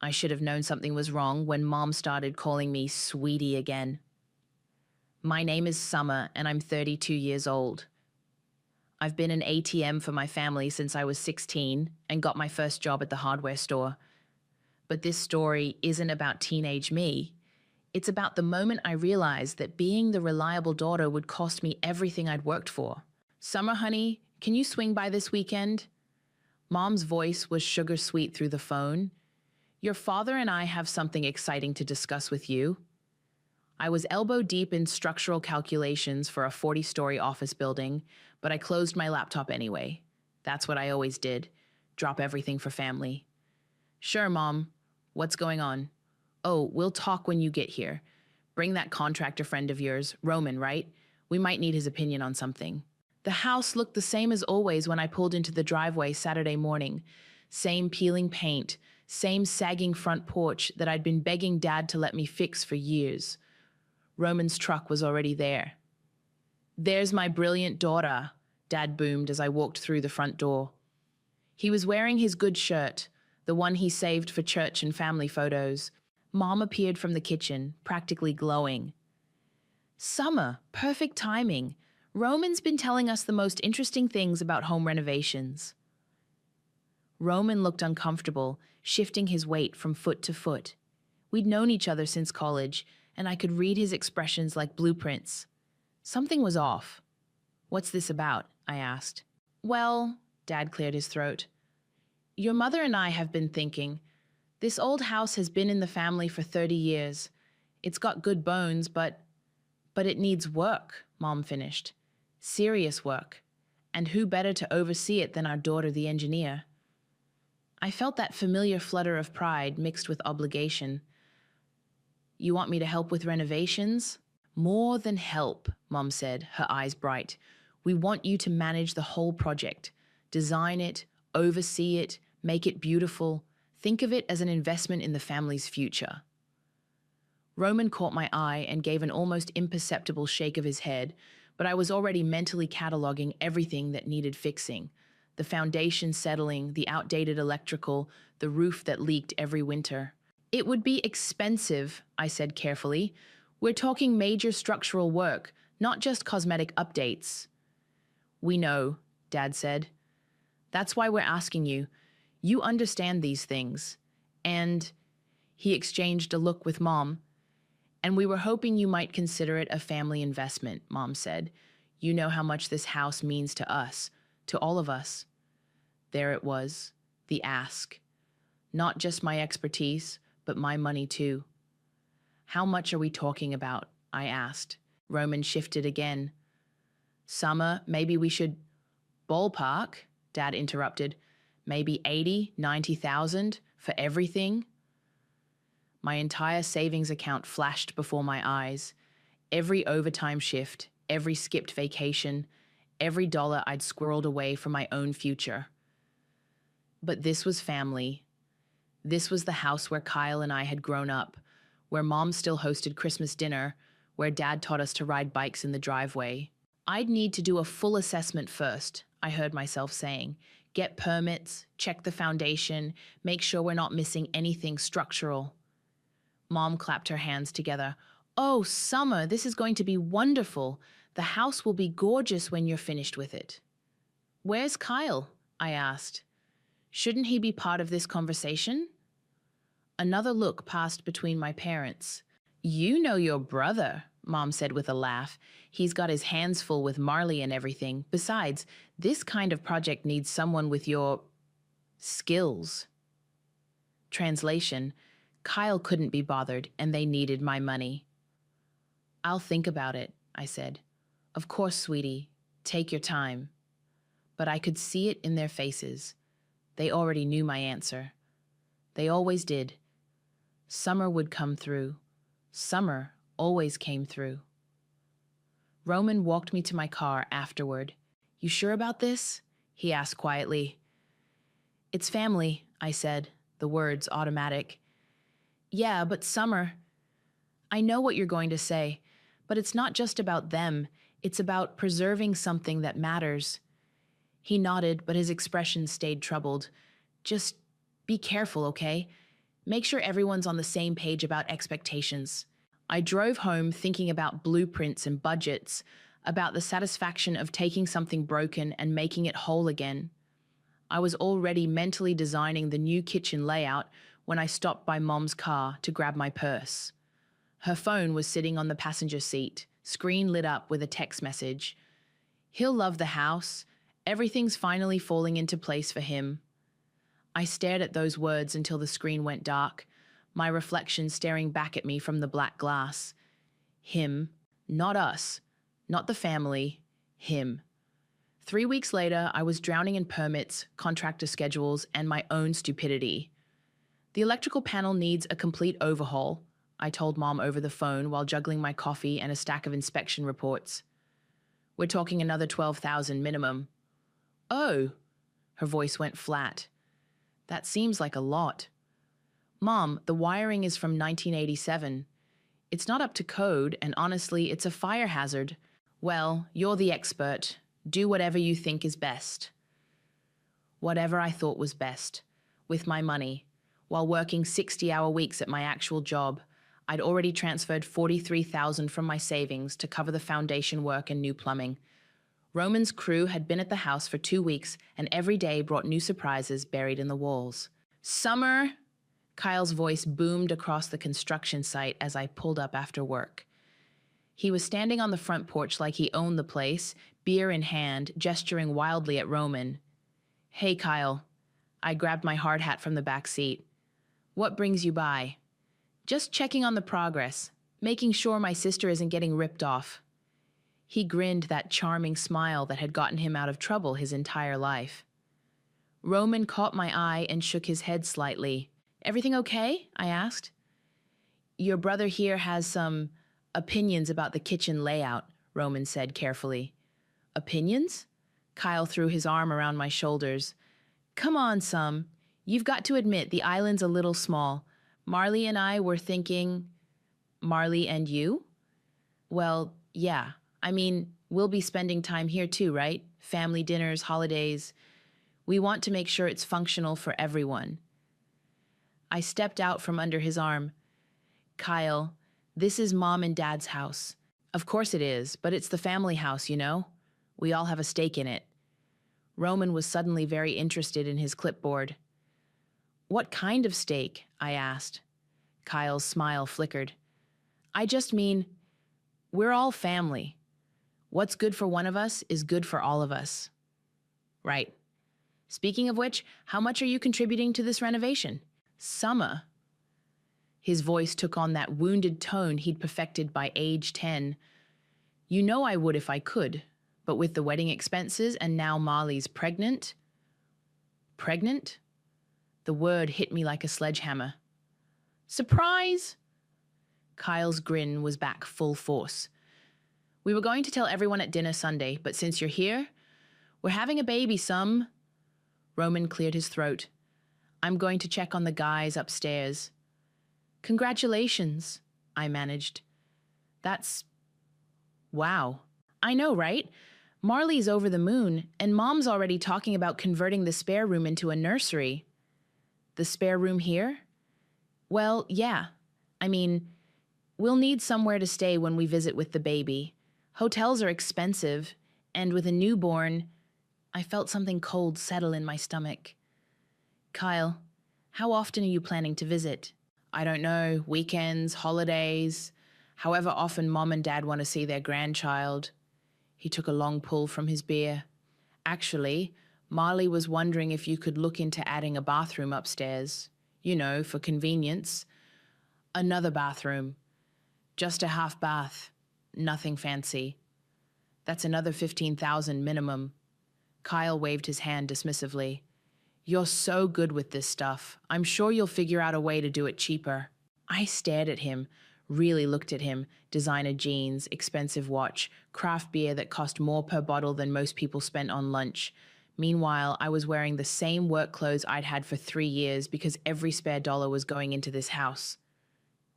I should have known something was wrong when Mom started calling me sweetie again. My name is Summer and I'm 32 years old. I've been an ATM for my family since I was 16 and got my first job at the hardware store. But this story isn't about teenage me. It's about the moment I realized that being the reliable daughter would cost me everything I'd worked for. Summer, honey, can you swing by this weekend? Mom's voice was sugar sweet through the phone. Your father and I have something exciting to discuss with you. I was elbow deep in structural calculations for a 40-story office building, but I closed my laptop anyway. That's what I always did. Drop everything for family. Sure, Mom. What's going on? Oh, we'll talk when you get here. Bring that contractor friend of yours, Roman, right? We might need his opinion on something. The house looked the same as always when I pulled into the driveway Saturday morning. Same peeling paint, same sagging front porch that I'd been begging Dad to let me fix for years. Roman's truck was already there. There's my brilliant daughter, Dad boomed as I walked through the front door. He was wearing his good shirt, the one he saved for church and family photos. Mom appeared from the kitchen, practically glowing. Summer, perfect timing. Roman's been telling us the most interesting things about home renovations. Roman looked uncomfortable, shifting his weight from foot to foot. We'd known each other since college, and I could read his expressions like blueprints. Something was off. What's this about? I asked. Well, Dad cleared his throat. Your mother and I have been thinking. This old house has been in the family for 30 years. It's got good bones, but it needs work, Mom finished. Serious work. And who better to oversee it than our daughter, the engineer? I felt that familiar flutter of pride mixed with obligation. You want me to help with renovations? More than help, Mom said, her eyes bright. We want you to manage the whole project. Design it, oversee it, make it beautiful. Think of it as an investment in the family's future. Roman caught my eye and gave an almost imperceptible shake of his head, but I was already mentally cataloging everything that needed fixing. The foundation settling, the outdated electrical, the roof that leaked every winter. It would be expensive, I said carefully. We're talking major structural work, not just cosmetic updates. We know, Dad said. That's why we're asking you. You understand these things. And he exchanged a look with Mom. And we were hoping you might consider it a family investment, Mom said. You know how much this house means to us, to all of us. There it was, the ask. Not just my expertise, but my money too. How much are we talking about? I asked. Roman shifted again. Summer, maybe we should... Ballpark, Dad interrupted. Maybe 80, 90,000 for everything? My entire savings account flashed before my eyes. Every overtime shift, every skipped vacation, every dollar I'd squirreled away from my own future. But this was family. This was the house where Kyle and I had grown up, where Mom still hosted Christmas dinner, where Dad taught us to ride bikes in the driveway. I'd need to do a full assessment first, I heard myself saying. Get permits, check the foundation, make sure we're not missing anything structural. Mom clapped her hands together. Oh, Summer, this is going to be wonderful. The house will be gorgeous when you're finished with it. Where's Kyle? I asked. Shouldn't he be part of this conversation? Another look passed between my parents. You know your brother, Mom said with a laugh. He's got his hands full with Marley and everything. Besides, this kind of project needs someone with your... skills. Translation: Kyle couldn't be bothered, and they needed my money. I'll think about it, I said. Of course, sweetie. Take your time. But I could see it in their faces. They already knew my answer. They always did. Summer would come through. Summer always came through. Roman walked me to my car afterward. You sure about this? He asked quietly. It's family, I said, the words automatic. Yeah, but Summer, I know what you're going to say, but it's not just about them. It's about preserving something that matters. He nodded, but his expression stayed troubled. Just be careful, okay? Make sure everyone's on the same page about expectations. I drove home thinking about blueprints and budgets, about the satisfaction of taking something broken and making it whole again. I was already mentally designing the new kitchen layout when I stopped by Mom's car to grab my purse. Her phone was sitting on the passenger seat, screen lit up with a text message. He'll love the house. Everything's finally falling into place for him. I stared at those words until the screen went dark, my reflection staring back at me from the black glass. Him, not us, not the family, him. 3 weeks later, I was drowning in permits, contractor schedules, and my own stupidity. The electrical panel needs a complete overhaul, I told Mom over the phone while juggling my coffee and a stack of inspection reports. We're talking another $12,000 minimum. Oh, her voice went flat. That seems like a lot. Mom, the wiring is from 1987. It's not up to code, and honestly, it's a fire hazard. Well, you're the expert. Do whatever you think is best. Whatever I thought was best. With my money. While working 60-hour weeks at my actual job, I'd already transferred $43,000 from my savings to cover the foundation work and new plumbing. Roman's crew had been at the house for 2 weeks, and every day brought new surprises buried in the walls. Summer! Kyle's voice boomed across the construction site as I pulled up after work. He was standing on the front porch like he owned the place, beer in hand, gesturing wildly at Roman. Hey, Kyle. I grabbed my hard hat from the back seat. What brings you by? Just checking on the progress, making sure my sister isn't getting ripped off. He grinned that charming smile that had gotten him out of trouble his entire life. Roman caught my eye and shook his head slightly. Everything okay? I asked. Your brother here has some opinions about the kitchen layout, Roman said carefully. Opinions? Kyle threw his arm around my shoulders. Come on, Sum. You've got to admit the island's a little small. Marley and I were thinking... Marley and you? Well, yeah. I mean, we'll be spending time here too, right? Family dinners, holidays. We want to make sure it's functional for everyone. I stepped out from under his arm. Kyle, this is Mom and Dad's house. Of course it is, but it's the family house, you know? We all have a stake in it. Roman was suddenly very interested in his clipboard. What kind of stake? I asked. Kyle's smile flickered. I just mean, we're all family. What's good for one of us is good for all of us. Right. Speaking of which, how much are you contributing to this renovation? Summer. His voice took on that wounded tone he'd perfected by age 10. You know I would if I could, but with the wedding expenses and now Marley's pregnant... Pregnant? The word hit me like a sledgehammer. Surprise! Kyle's grin was back full force. We were going to tell everyone at dinner Sunday, but since you're here, we're having a baby, Sum. Roman cleared his throat. I'm going to check on the guys upstairs. Congratulations, I managed. That's... wow. I know, right? Marley's over the moon, and Mom's already talking about converting the spare room into a nursery. The spare room here? Well, yeah. I mean, we'll need somewhere to stay when we visit with the baby. Hotels are expensive, and with a newborn, I felt something cold settle in my stomach. Kyle, how often are you planning to visit? I don't know, weekends, holidays, however often Mom and Dad want to see their grandchild. He took a long pull from his beer. Actually, Marley was wondering if you could look into adding a bathroom upstairs. You know, for convenience. Another bathroom. Just a half bath. Nothing fancy. That's another $15,000 minimum. Kyle waved his hand dismissively. You're so good with this stuff. I'm sure you'll figure out a way to do it cheaper. I stared at him, really looked at him, designer jeans, expensive watch, craft beer that cost more per bottle than most people spent on lunch. Meanwhile, I was wearing the same work clothes I'd had for 3 years because every spare dollar was going into this house.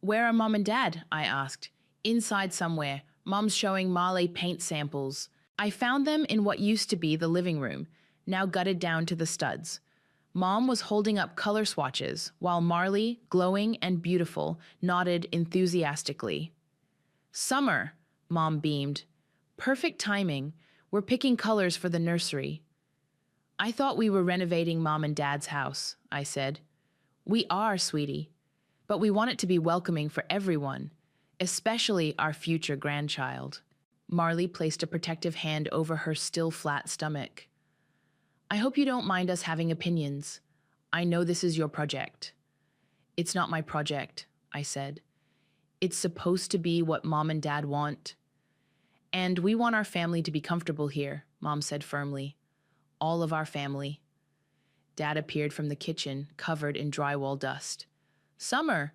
Where are Mom and Dad? I asked. Inside somewhere. Mom's showing Marley paint samples. I found them in what used to be the living room, now gutted down to the studs. Mom was holding up color swatches, while Marley, glowing and beautiful, nodded enthusiastically. Summer, Mom beamed. Perfect timing. We're picking colors for the nursery. I thought we were renovating Mom and Dad's house, I said. We are, sweetie, but we want it to be welcoming for everyone, especially our future grandchild. Marley placed a protective hand over her still flat stomach. I hope you don't mind us having opinions. I know this is your project. It's not my project, I said. It's supposed to be what Mom and Dad want. And we want our family to be comfortable here, Mom said firmly. All of our family. Dad appeared from the kitchen, covered in drywall dust. Summer!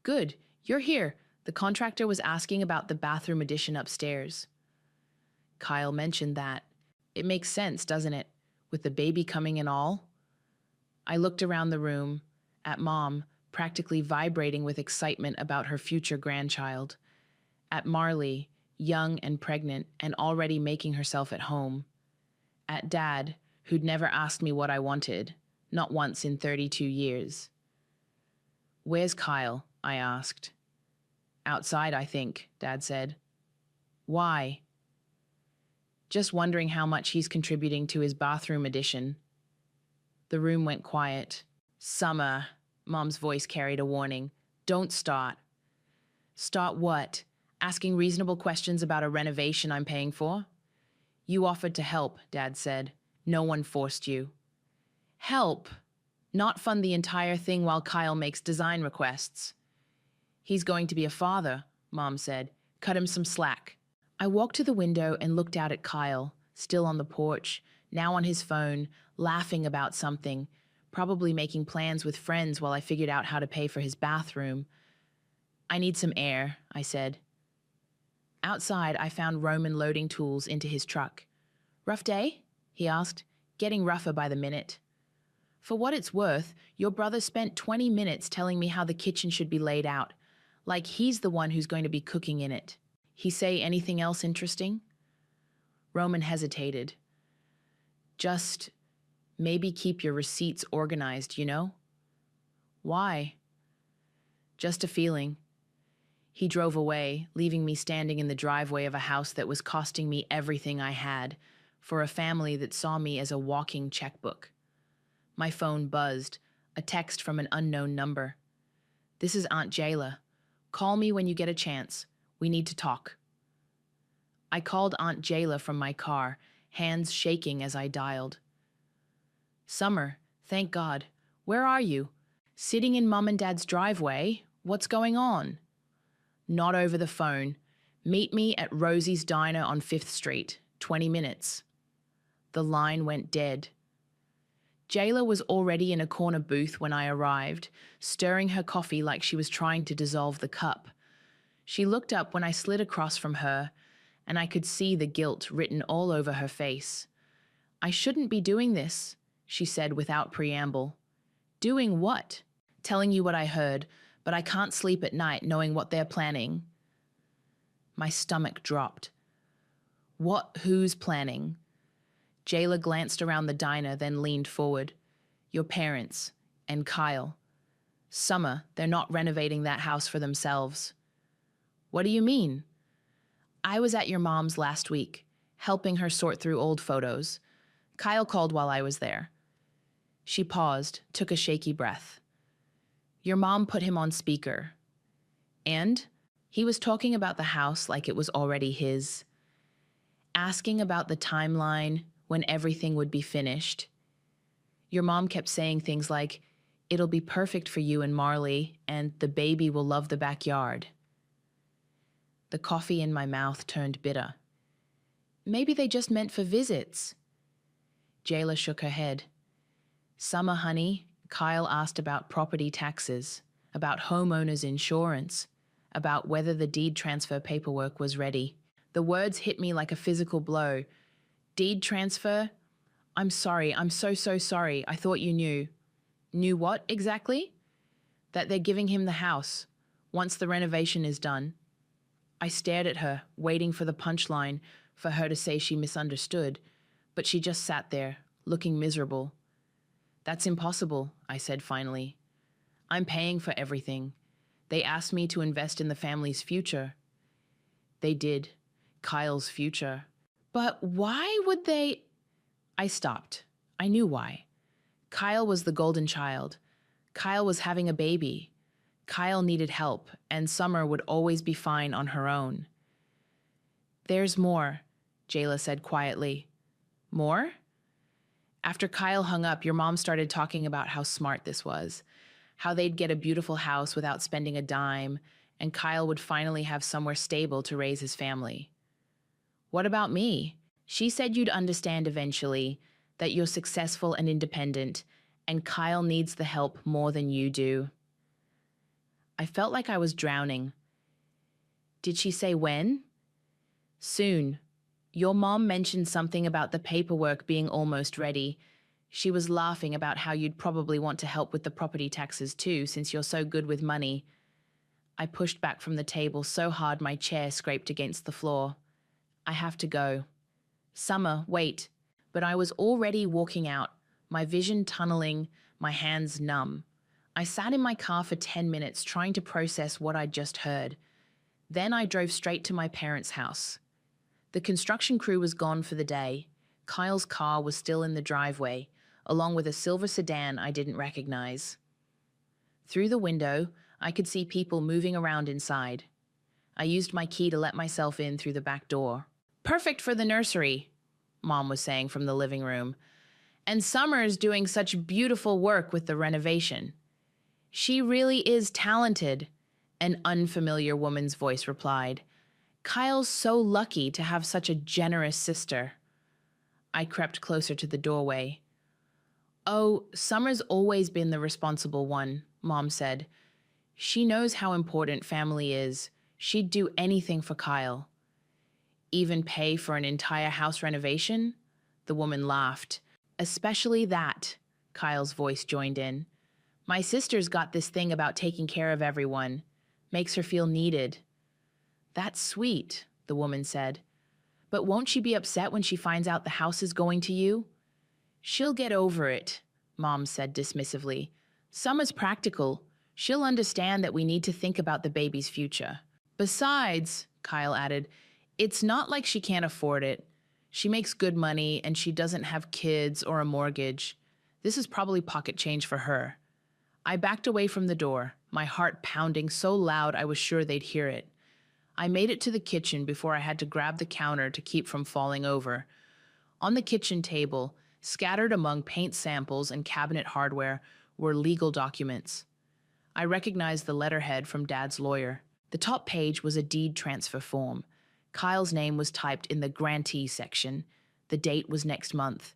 Good, you're here. The contractor was asking about the bathroom addition upstairs. Kyle mentioned that. It makes sense, doesn't it? With the baby coming and all? I looked around the room, at Mom, practically vibrating with excitement about her future grandchild. At Marley, young and pregnant and already making herself at home. At Dad, who'd never asked me what I wanted, not once in 32 years. Where's Kyle? I asked. Outside, I think, Dad said. Why? Just wondering how much he's contributing to his bathroom addition. The room went quiet. Summer, Mom's voice carried a warning. Don't start. Start what? Asking reasonable questions about a renovation I'm paying for? You offered to help, Dad said. No one forced you. Help? Not fund the entire thing while Kyle makes design requests. He's going to be a father, Mom said. Cut him some slack. I walked to the window and looked out at Kyle, still on the porch, now on his phone, laughing about something, probably making plans with friends while I figured out how to pay for his bathroom. I need some air, I said. Outside, I found Roman loading tools into his truck. Rough day? He asked, getting rougher by the minute. For what it's worth, your brother spent 20 minutes telling me how the kitchen should be laid out, like he's the one who's going to be cooking in it. He say anything else interesting? Roman hesitated. Just maybe keep your receipts organized, you know? Why? Just a feeling. He drove away, leaving me standing in the driveway of a house that was costing me everything I had, for a family that saw me as a walking checkbook. My phone buzzed, a text from an unknown number. This is Aunt Jayla. Call me when you get a chance. We need to talk. I called Aunt Jayla from my car, hands shaking as I dialed. Summer, thank God. Where are you? Sitting in Mom and Dad's driveway? What's going on? Not over the phone. Meet me at Rosie's Diner on 5th Street, 20 minutes. The line went dead. Jayla was already in a corner booth when I arrived, stirring her coffee like she was trying to dissolve the cup. She looked up when I slid across from her, and I could see the guilt written all over her face. I shouldn't be doing this, she said without preamble. Doing what? Telling you what I heard, but I can't sleep at night knowing what they're planning. My stomach dropped. What? Who's planning? Jayla glanced around the diner, then leaned forward. Your parents. And Kyle. Summer, they're not renovating that house for themselves. What do you mean? I was at your mom's last week, helping her sort through old photos. Kyle called while I was there. She paused, took a shaky breath. Your mom put him on speaker. And? He was talking about the house like it was already his. Asking about the timeline, when everything would be finished. Your mom kept saying things like, it'll be perfect for you and Marley, and the baby will love the backyard. The coffee in my mouth turned bitter. Maybe they just meant for visits. Jayla shook her head. Summer, honey, Kyle asked about property taxes, about homeowners insurance, about whether the deed transfer paperwork was ready. The words hit me like a physical blow. Deed transfer? I'm sorry, I'm so sorry. I thought you knew. Knew what, exactly? That they're giving him the house, once the renovation is done. I stared at her, waiting for the punchline, for her to say she misunderstood, but she just sat there, looking miserable. That's impossible, I said finally. I'm paying for everything. They asked me to invest in the family's future. They did. Kyle's future. But why would they? I stopped. I knew why. Kyle was the golden child. Kyle was having a baby. Kyle needed help, and Summer would always be fine on her own. There's more, Jayla said quietly. More? After Kyle hung up, your mom started talking about how smart this was, how they'd get a beautiful house without spending a dime, and Kyle would finally have somewhere stable to raise his family. What about me? She said you'd understand eventually, that you're successful and independent, and Kyle needs the help more than you do. I felt like I was drowning. Did she say when? Soon. Your mom mentioned something about the paperwork being almost ready. She was laughing about how you'd probably want to help with the property taxes too, since you're so good with money. I pushed back from the table so hard my chair scraped against the floor. I have to go. Summer, wait. But I was already walking out, my vision tunneling, my hands numb. I sat in my car for 10 minutes trying to process what I'd just heard. Then I drove straight to my parents' house. The construction crew was gone for the day. Kyle's car was still in the driveway, along with a silver sedan I didn't recognize. Through the window, I could see people moving around inside. I used my key to let myself in through the back door. Perfect for the nursery, Mom was saying from the living room. And Summer's doing such beautiful work with the renovation. She really is talented, an unfamiliar woman's voice replied. Kyle's so lucky to have such a generous sister. I crept closer to the doorway. Oh, Summer's always been the responsible one, Mom said. She knows how important family is. She'd do anything for Kyle. Even pay for an entire house renovation? The woman laughed. Especially that, Kyle's voice joined in. My sister's got this thing about taking care of everyone. Makes her feel needed. That's sweet, the woman said. But won't she be upset when she finds out the house is going to you? She'll get over it, Mom said dismissively. Summer's practical. She'll understand that we need to think about the baby's future. Besides, Kyle added, it's not like she can't afford it. She makes good money and she doesn't have kids or a mortgage. This is probably pocket change for her. I backed away from the door, my heart pounding so loud I was sure they'd hear it. I made it to the kitchen before I had to grab the counter to keep from falling over. On the kitchen table, scattered among paint samples and cabinet hardware, were legal documents. I recognized the letterhead from Dad's lawyer. The top page was a deed transfer form. Kyle's name was typed in the grantee section. The date was next month.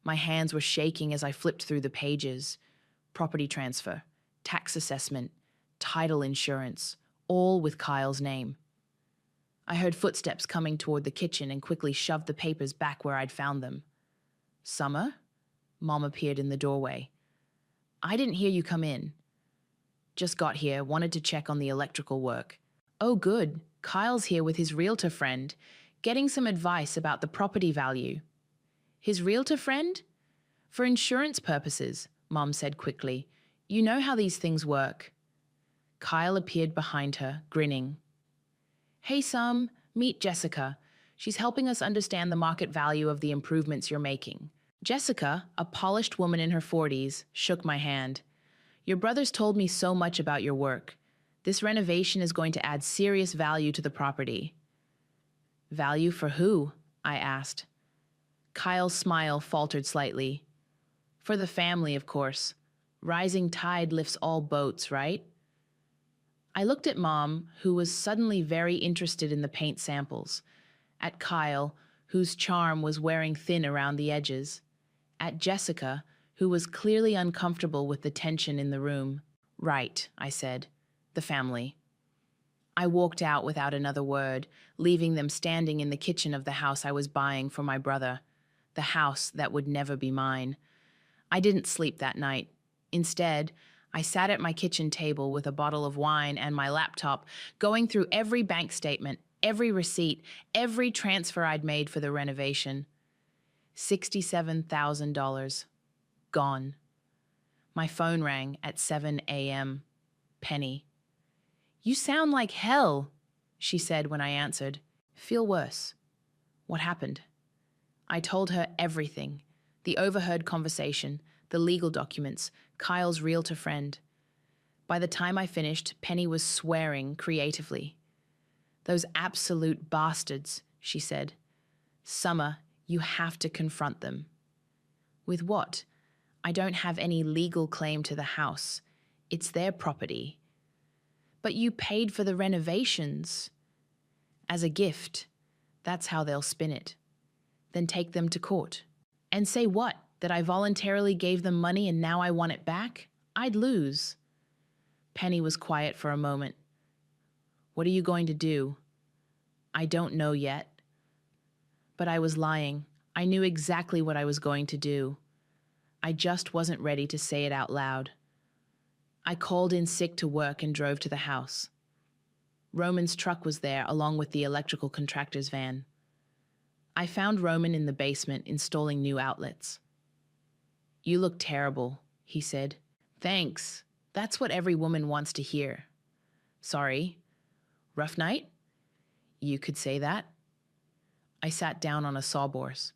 My hands were shaking as I flipped through the pages. Property transfer, tax assessment, title insurance, all with Kyle's name. I heard footsteps coming toward the kitchen and quickly shoved the papers back where I'd found them. Summer? Mom appeared in the doorway. I didn't hear you come in. Just got here, wanted to check on the electrical work. Oh, good. Kyle's here with his realtor friend, getting some advice about the property value. His realtor friend? For insurance purposes, Mom said quickly. You know how these things work. Kyle appeared behind her, grinning. Hey, Sum, meet Jessica. She's helping us understand the market value of the improvements you're making. Jessica, a polished woman in her 40s, shook my hand. Your brother's told me so much about your work. This renovation is going to add serious value to the property. Value for who? I asked. Kyle's smile faltered slightly. For the family, of course. Rising tide lifts all boats, right? I looked at Mom, who was suddenly very interested in the paint samples. At Kyle, whose charm was wearing thin around the edges. At Jessica, who was clearly uncomfortable with the tension in the room. Right, I said. The family. I walked out without another word, leaving them standing in the kitchen of the house I was buying for my brother. The house that would never be mine. I didn't sleep that night. Instead, I sat at my kitchen table with a bottle of wine and my laptop, going through every bank statement, every receipt, every transfer I'd made for the renovation. $67,000. Gone. My phone rang at 7 a.m. Penny. "You sound like hell," she said when I answered. "Feel worse." "What happened?" I told her everything. The overheard conversation, the legal documents, Kyle's realtor friend. By the time I finished, Penny was swearing creatively. "Those absolute bastards," she said. "Summer, you have to confront them." "With what? I don't have any legal claim to the house. It's their property." "But you paid for the renovations." "As a gift." That's how they'll spin it. Then take them to court. And say what? That I voluntarily gave them money and now I want it back? I'd lose. Penny was quiet for a moment. "What are you going to do?" "I don't know yet." But I was lying. I knew exactly what I was going to do. I just wasn't ready to say it out loud. I called in sick to work and drove to the house. Roman's truck was there along with the electrical contractor's van. I found Roman in the basement installing new outlets. "You look terrible," he said. "Thanks. That's what every woman wants to hear." "Sorry. Rough night?" "You could say that." I sat down on a sawhorse.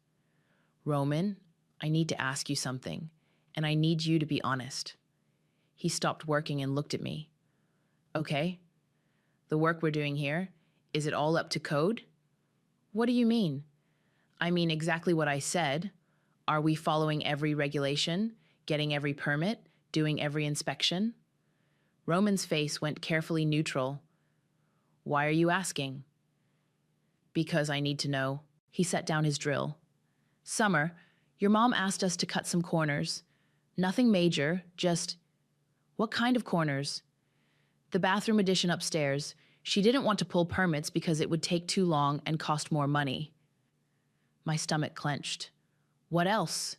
"Roman, I need to ask you something, and I need you to be honest." He stopped working and looked at me. "Okay. The work we're doing here, is it all up to code?" "What do you mean?" "I mean exactly what I said. Are we following every regulation, getting every permit, doing every inspection?" Roman's face went carefully neutral. "Why are you asking?" "Because I need to know." He set down his drill. "Summer, your mom asked us to cut some corners. Nothing major, just..." "What kind of corners?" "The bathroom addition upstairs. She didn't want to pull permits because it would take too long and cost more money." My stomach clenched. "What else?"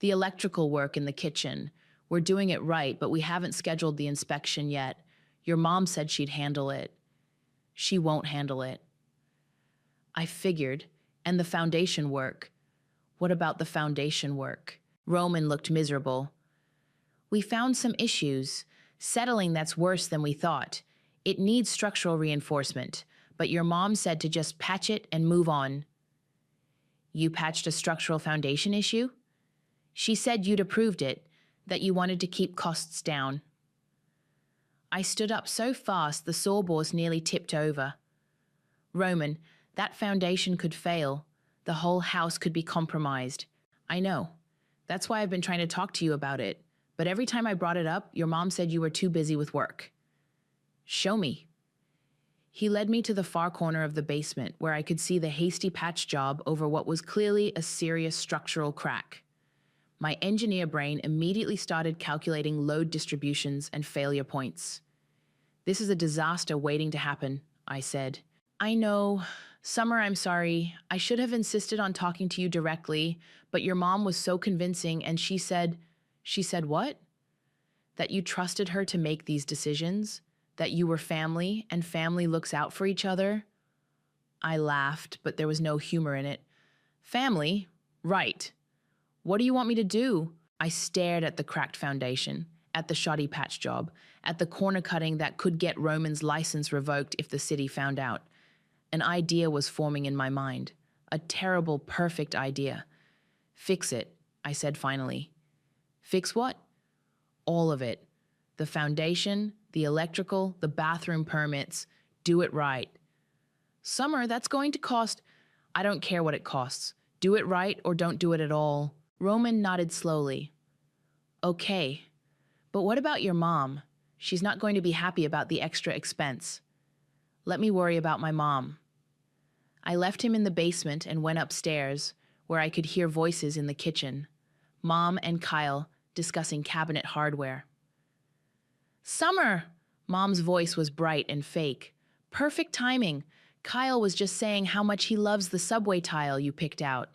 "The electrical work in the kitchen. We're doing it right, but we haven't scheduled the inspection yet. Your mom said she'd handle it." "She won't handle it." I figured. "And the foundation work?" "What about the foundation work?" Roman looked miserable. "We found some issues. Settling that's worse than we thought. It needs structural reinforcement, but your mom said to just patch it and move on." "You patched a structural foundation issue?" "She said you'd approved it, that you wanted to keep costs down." I stood up so fast the sawhorse nearly tipped over. "Roman, that foundation could fail. The whole house could be compromised." "I know. That's why I've been trying to talk to you about it. But every time I brought it up, your mom said you were too busy with work." "Show me." He led me to the far corner of the basement where I could see the hasty patch job over what was clearly a serious structural crack. My engineer brain immediately started calculating load distributions and failure points. "This is a disaster waiting to happen," I said. "I know. Summer, I'm sorry. I should have insisted on talking to you directly, but your mom was so convincing and she said..." "She said what?" "That you trusted her to make these decisions, that you were family and family looks out for each other." I laughed, but there was no humor in it. "Family? Right. What do you want me to do?" I stared at the cracked foundation, at the shoddy patch job, at the corner cutting that could get Roman's license revoked if the city found out. An idea was forming in my mind. A terrible, perfect idea. "Fix it," I said finally. "Fix what?" "All of it. The foundation, the electrical, the bathroom permits. Do it right." "Summer, that's going to cost..." "I don't care what it costs. Do it right or don't do it at all." Roman nodded slowly. "Okay. But what about your mom? She's not going to be happy about the extra expense." "Let me worry about my mom." I left him in the basement and went upstairs, where I could hear voices in the kitchen. Mom and Kyle discussing cabinet hardware. "Summer!" Mom's voice was bright and fake. "Perfect timing. Kyle was just saying how much he loves the subway tile you picked out."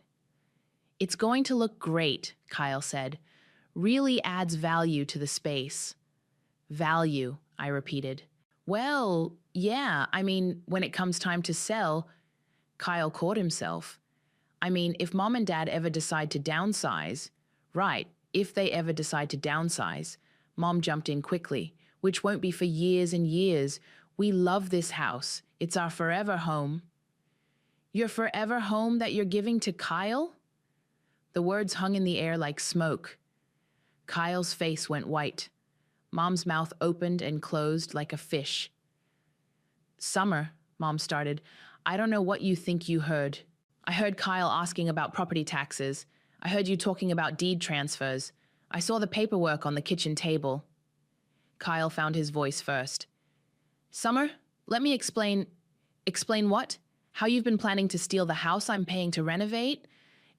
"It's going to look great," Kyle said. "Really adds value to the space." "Value," I repeated. "Well, yeah, I mean, when it comes time to sell..." Kyle caught himself. "I mean, if Mom and Dad ever decide to downsize..." "Right, If they ever decide to downsize, Mom jumped in quickly, which won't be for years and years. We love this house. It's our forever home. Your forever home that you're giving to Kyle? The words hung in the air like smoke. Kyle's face went white. Mom's mouth opened and closed like a fish. Summer, Mom started, I don't know what you think you heard. I heard Kyle asking about property taxes. I heard you talking about deed transfers. I saw the paperwork on the kitchen table. Kyle found his voice first. Summer, let me explain. Explain what? How you've been planning to steal the house I'm paying to renovate?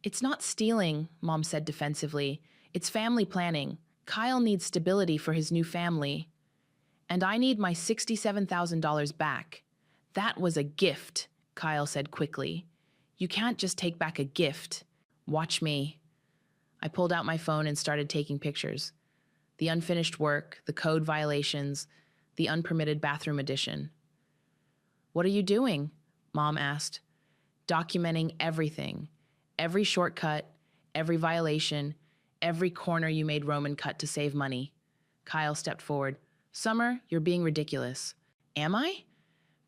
It's not stealing, Mom said defensively. It's family planning. Kyle needs stability for his new family. And I need my $67,000 back. That was a gift, Kyle said quickly. You can't just take back a gift. Watch me. I pulled out my phone and started taking pictures. The unfinished work, the code violations, the unpermitted bathroom addition. What are you doing? Mom asked. Documenting everything. Every shortcut, every violation, every corner you made Roman cut to save money. Kyle stepped forward. Summer, you're being ridiculous. Am I?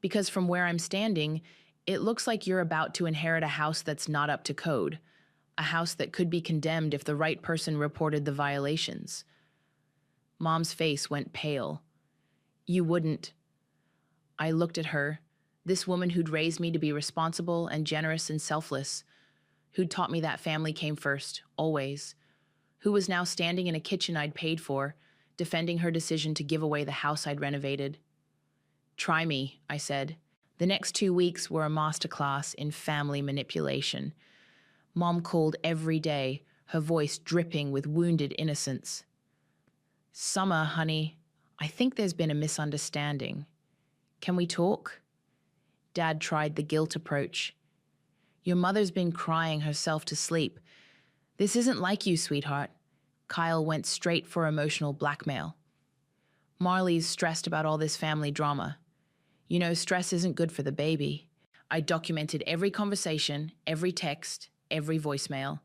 Because from where I'm standing, it looks like you're about to inherit a house that's not up to code. A house that could be condemned if the right person reported the violations. Mom's face went pale. You wouldn't. I looked at her, this woman who'd raised me to be responsible and generous and selfless, who'd taught me that family came first, always, who was now standing in a kitchen I'd paid for, defending her decision to give away the house I'd renovated. Try me, I said. The next 2 weeks were a masterclass in family manipulation. Mom called every day, her voice dripping with wounded innocence. Summer, honey, I think there's been a misunderstanding. Can we talk? Dad tried the guilt approach. Your mother's been crying herself to sleep. This isn't like you, sweetheart. Kyle went straight for emotional blackmail. Marley's stressed about all this family drama. You know, stress isn't good for the baby. I documented every conversation, every text, every voicemail.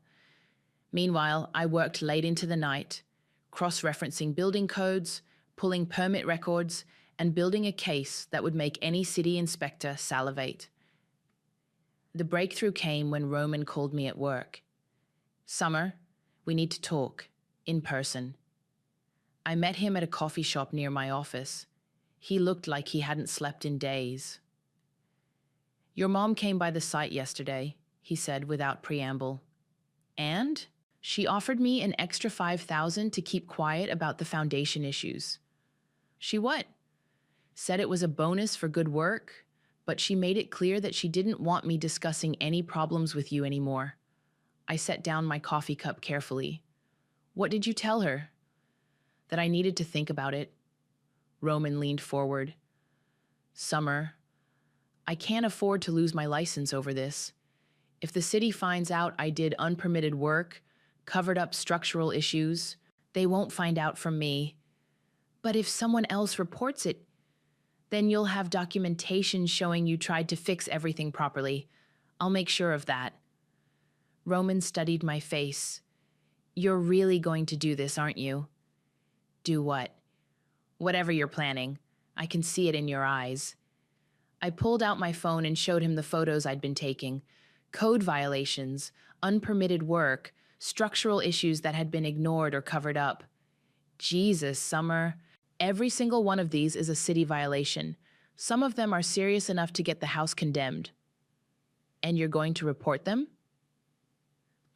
Meanwhile, I worked late into the night, cross-referencing building codes, pulling permit records, and building a case that would make any city inspector salivate. The breakthrough came when Roman called me at work. Summer, we need to talk, in person. I met him at a coffee shop near my office. He looked like he hadn't slept in days. Your mom came by the site yesterday, he said without preamble. And she offered me an extra $5,000 to keep quiet about the foundation issues. She what? Said it was a bonus for good work, but she made it clear that she didn't want me discussing any problems with you anymore. I set down my coffee cup carefully. What did you tell her? That I needed to think about it. Roman leaned forward. Summer, I can't afford to lose my license over this. If the city finds out I did unpermitted work, covered up structural issues, they won't find out from me. But if someone else reports it, then you'll have documentation showing you tried to fix everything properly. I'll make sure of that. Roman studied my face. You're really going to do this, aren't you? Do what? Whatever you're planning. I can see it in your eyes. I pulled out my phone and showed him the photos I'd been taking. Code violations, unpermitted work, structural issues that had been ignored or covered up. Jesus, Summer. Every single one of these is a city violation. Some of them are serious enough to get the house condemned. And you're going to report them?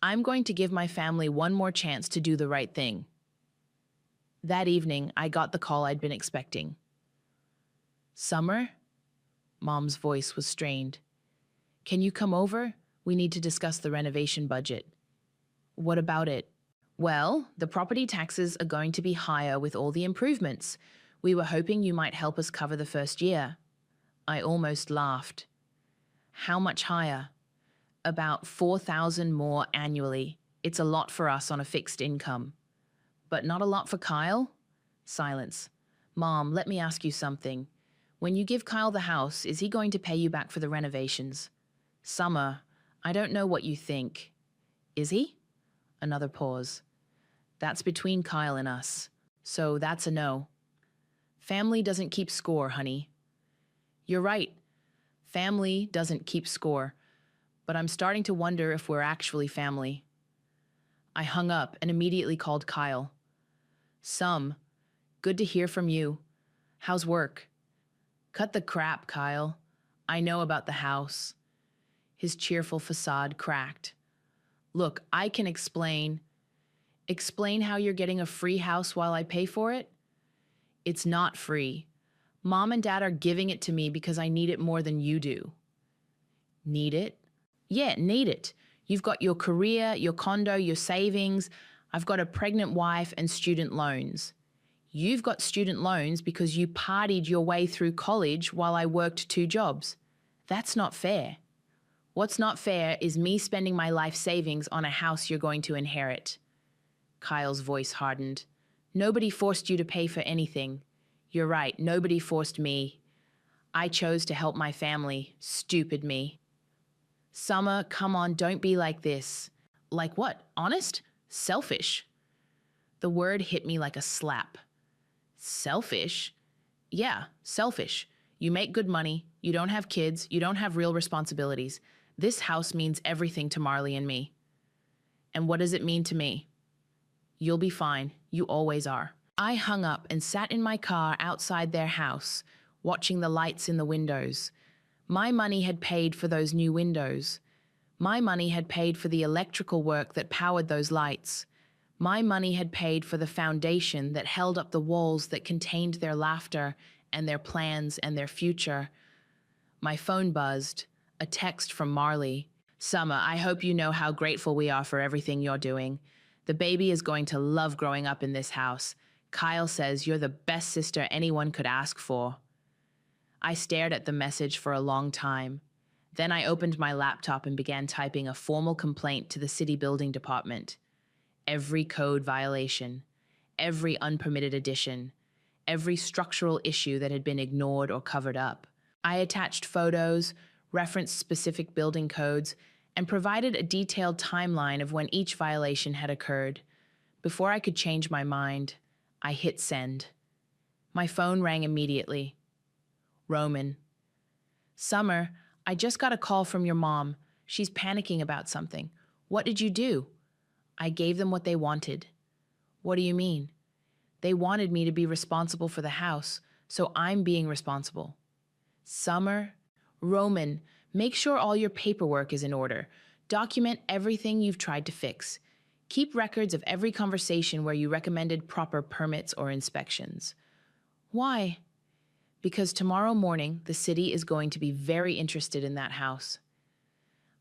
I'm going to give my family one more chance to do the right thing. That evening, I got the call I'd been expecting. Summer? Mom's voice was strained. Can you come over? We need to discuss the renovation budget. What about it? Well, the property taxes are going to be higher with all the improvements. We were hoping you might help us cover the first year. I almost laughed. How much higher? About $4,000 more annually. It's a lot for us on a fixed income. But not a lot for Kyle? Silence. Mom, let me ask you something. When you give Kyle the house, is he going to pay you back for the renovations? Summer, I don't know what you think. Is he? Another pause. That's between Kyle and us. So that's a no. Family doesn't keep score, honey. You're right. Family doesn't keep score. But I'm starting to wonder if we're actually family. I hung up and immediately called Kyle. Good to hear from you. How's work? Cut the crap, Kyle. I know about the house. His cheerful facade cracked. Look, I can explain. Explain how you're getting a free house while I pay for it? It's not free. Mom and Dad are giving it to me because I need it more than you do. Need it? Yeah, need it. You've got your career, your condo, your savings. I've got a pregnant wife and student loans. You've got student loans because you partied your way through college while I worked 2 jobs. That's not fair. What's not fair is me spending my life savings on a house you're going to inherit. Kyle's voice hardened. Nobody forced you to pay for anything. You're right, nobody forced me. I chose to help my family. Stupid me. Summer, come on, don't be like this. Like what? Honest? Selfish. The word hit me like a slap. Selfish? Yeah, selfish. You make good money, you don't have kids, you don't have real responsibilities. This house means everything to Marley and me. And what does it mean to me? You'll be fine. You always are. I hung up and sat in my car outside their house, watching the lights in the windows. My money had paid for those new windows. My money had paid for the electrical work that powered those lights. My money had paid for the foundation that held up the walls that contained their laughter and their plans and their future. My phone buzzed. A text from Marley. Summer, I hope you know how grateful we are for everything you're doing. The baby is going to love growing up in this house. Kyle says you're the best sister anyone could ask for. I stared at the message for a long time. Then I opened my laptop and began typing a formal complaint to the city building department. Every code violation, every unpermitted addition, every structural issue that had been ignored or covered up. I attached photos, referenced specific building codes, and provided a detailed timeline of when each violation had occurred. Before I could change my mind, I hit send. My phone rang immediately. Roman. Summer, I just got a call from your mom. She's panicking about something. What did you do? I gave them what they wanted. What do you mean? They wanted me to be responsible for the house, so I'm being responsible. Summer, Roman, make sure all your paperwork is in order. Document everything you've tried to fix. Keep records of every conversation where you recommended proper permits or inspections. Why? Because tomorrow morning, the city is going to be very interested in that house.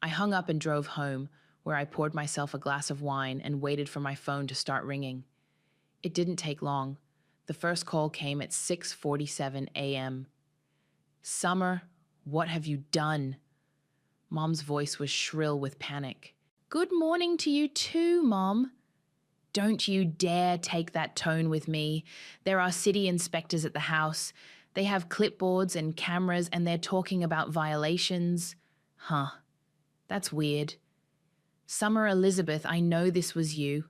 I hung up and drove home, where I poured myself a glass of wine and waited for my phone to start ringing. It didn't take long. The first call came at 6:47 a.m. Summer, what have you done? Mom's voice was shrill with panic. Good morning to you too, Mom. Don't you dare take that tone with me. There are city inspectors at the house. They have clipboards and cameras and they're talking about violations. Huh. That's weird. Summer Elizabeth, I know this was you.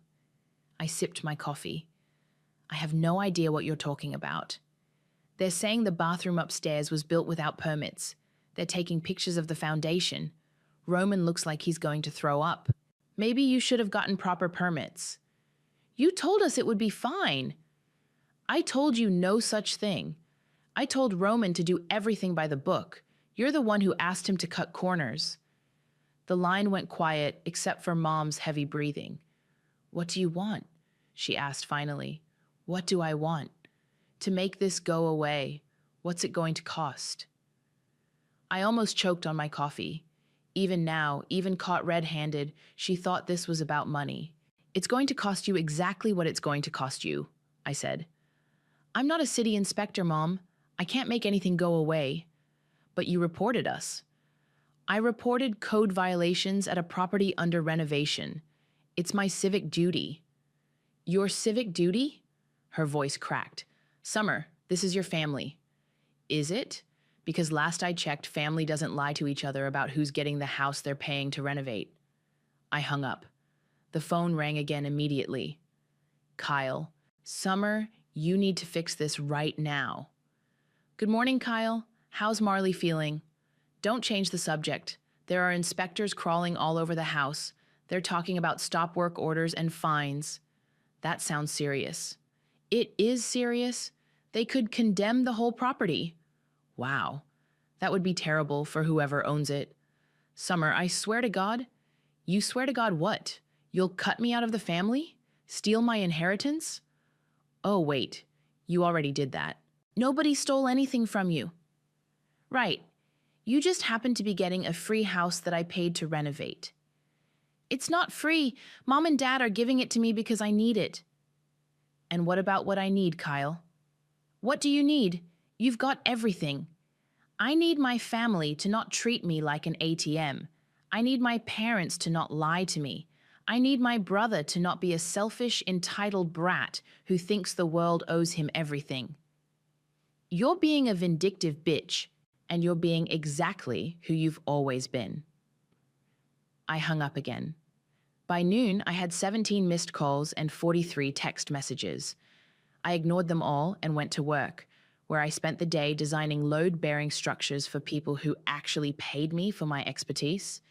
I sipped my coffee. I have no idea what you're talking about. They're saying the bathroom upstairs was built without permits. They're taking pictures of the foundation. Roman looks like he's going to throw up. Maybe you should have gotten proper permits. You told us it would be fine. I told you no such thing. I told Roman to do everything by the book. You're the one who asked him to cut corners. The line went quiet except for Mom's heavy breathing. What do you want? She asked finally. What do I want? To make this go away. What's it going to cost? I almost choked on my coffee. Even now, even caught red-handed, she thought this was about money. It's going to cost you exactly what it's going to cost you, I said. I'm not a city inspector, Mom. I can't make anything go away. But you reported us. I reported code violations at a property under renovation. It's my civic duty. Your civic duty? Her voice cracked. Summer, this is your family. Is it? Because last I checked, family doesn't lie to each other about who's getting the house they're paying to renovate. I hung up. The phone rang again immediately. Kyle, Summer, you need to fix this right now. Good morning, Kyle. How's Marley feeling? Don't change the subject. There are inspectors crawling all over the house. They're talking about stop work orders and fines. That sounds serious. It is serious. They could condemn the whole property. Wow. That would be terrible for whoever owns it. Summer, I swear to God. You swear to God what? You'll cut me out of the family? Steal my inheritance? Oh, wait. You already did that. Nobody stole anything from you. Right. You just happen to be getting a free house that I paid to renovate. It's not free. Mom and Dad are giving it to me because I need it. And what about what I need, Kyle? What do you need? You've got everything. I need my family to not treat me like an ATM. I need my parents to not lie to me. I need my brother to not be a selfish, entitled brat who thinks the world owes him everything. You're being a vindictive bitch, and you're being exactly who you've always been. I hung up again. By noon, I had 17 missed calls and 43 text messages. I ignored them all and went to work, where I spent the day designing load-bearing structures for people who actually paid me for my expertise.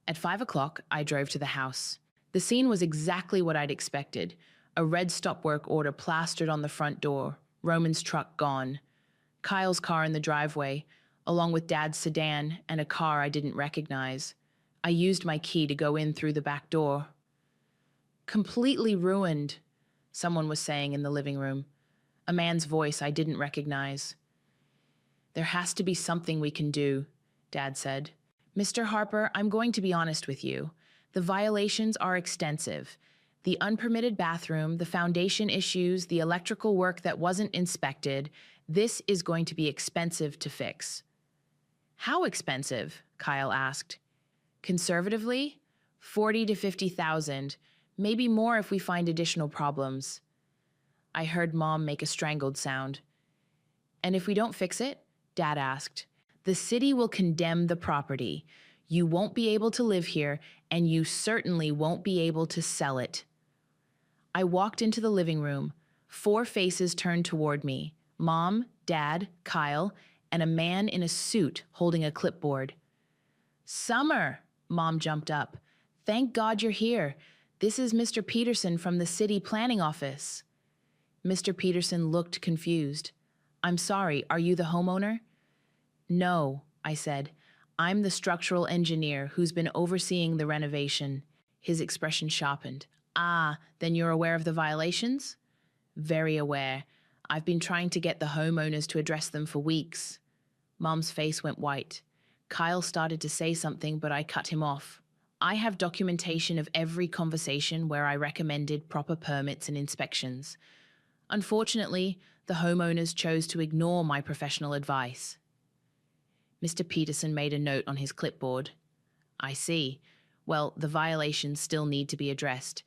At 5 o'clock, I drove to the house. The scene was exactly what I'd expected. A red stop work order plastered on the front door, Roman's truck gone, Kyle's car in the driveway, along with Dad's sedan and a car I didn't recognize. I used my key to go in through the back door. Completely ruined, someone was saying in the living room. A man's voice I didn't recognize. There has to be something we can do, Dad said. Mr. Harper, I'm going to be honest with you. The violations are extensive. The unpermitted bathroom, the foundation issues, the electrical work that wasn't inspected. This is going to be expensive to fix. How expensive? Kyle asked. Conservatively, 40 to 50,000, maybe more if we find additional problems. I heard Mom make a strangled sound. And if we don't fix it? Dad asked. The city will condemn the property. You won't be able to live here, and you certainly won't be able to sell it. I walked into the living room. 4 faces turned toward me. Mom, Dad, Kyle, and a man in a suit holding a clipboard. Summer, Mom jumped up. Thank God you're here. This is Mr. Peterson from the city planning office. Mr. Peterson looked confused. I'm sorry, are you the homeowner? No, I said. I'm the structural engineer who's been overseeing the renovation. His expression sharpened. Ah, then you're aware of the violations? Very aware. I've been trying to get the homeowners to address them for weeks. Mom's face went white. Kyle started to say something, but I cut him off. I have documentation of every conversation where I recommended proper permits and inspections. Unfortunately, the homeowners chose to ignore my professional advice. Mr. Peterson made a note on his clipboard. I see. Well, the violations still need to be addressed.